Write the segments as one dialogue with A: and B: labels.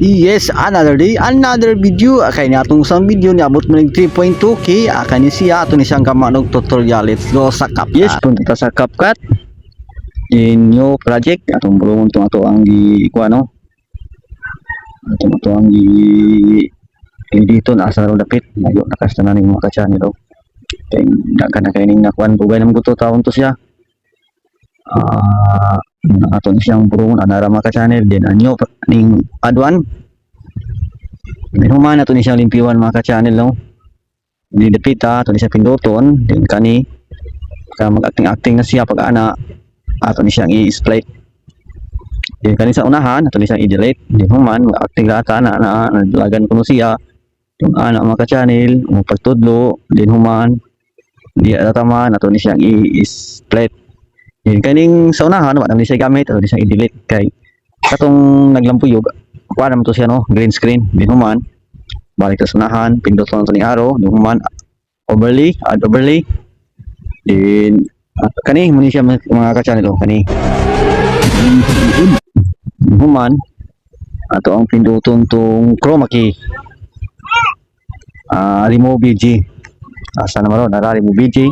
A: Yes, another day, another video. Kay ni atong isang video ni abot mo ng 3.2k. Kani siya ato ni siyang kamanog tutorial. Let's go sa CapCut. Yes, punta ta sa CapCut. New project atong bulungon tong ato ang kuha no. Ato ang dito na asa ro dapit. Layo nakastanan ning mga ka-channel do. Kay dagan na kay ning nakuan bugay nang guto taon to siya. Ato ni siyang burungon anara mga ka-channel din anyo ning adwan minuman ato ni siyang limpiwan mga ka-channel no ni depita ato ni siya pinduton din kani ka mag-acting na siya pag ana ato ni siyang i-split din kani sa unahan ato ni siyang i-delete din human mag-acting lata na naglagan kuno siya yung ana mga ka-channel pagtudlo din human di ataman ato ni siyang i-split. Yan kaning sa unahan wala ni siya gamit o di siya i-delete kay katong naglampuyog kuha naman to siya no green screen din human balik sa unahan pindot lang to ning arrow din human overlay add overlay din kani muni siya mga ka-channel kani din human ato ang pinduton tong chroma key remove BG asa naman ron remove BG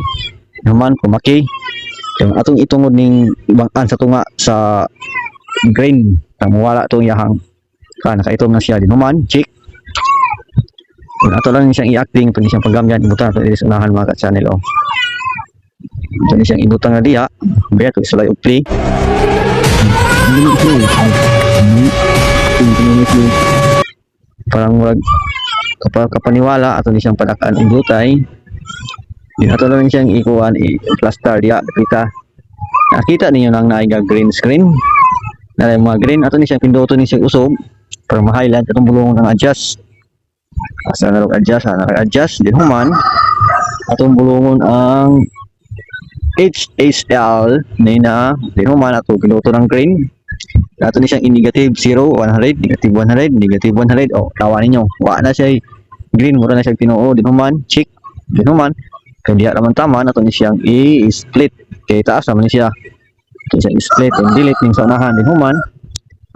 A: din human chroma key yung atong itungod ning bangkan sa tunga sa grain mawala tong yahang nakaitom na siya din human check ato lang siyang i-acting pwede siyang paggamyan ibutan pwede sa unahan mga ka-channel pwede siyang ibutang na diya bet pwede sulay og play parang wag kapaniwala ato ni siyang padakan ang butay din ato lang siyang ikuan i-plaster diya kita nakita ninyo nang naiga green screen na mga green ato ni siyang pinduton ni siyang usog para ma-highlight atong bulungon ng adjust asa na adjust din human atong bulungon ang HSL na din human ato pinduton ng green ato ni siyang i-negative 0 100 negative 100 negative 100 tawa ninyo wa na siya green mura na siya pinuo din human check din human kaya diya naman tama ato ni siyang i-split kaya taas naman siya ito siyang i-split and delete ning sa unahan din human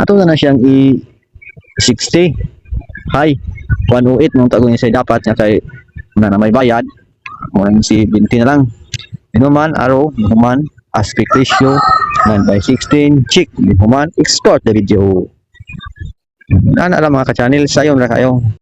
A: ato na siyang i-60 high 108 nung tago niya siya dapat niya kay na may bayad muna si 20 na lang din human arrow din human aspect ratio 9:16 check din human export the video alam mga ka-channel sayon ra kayo.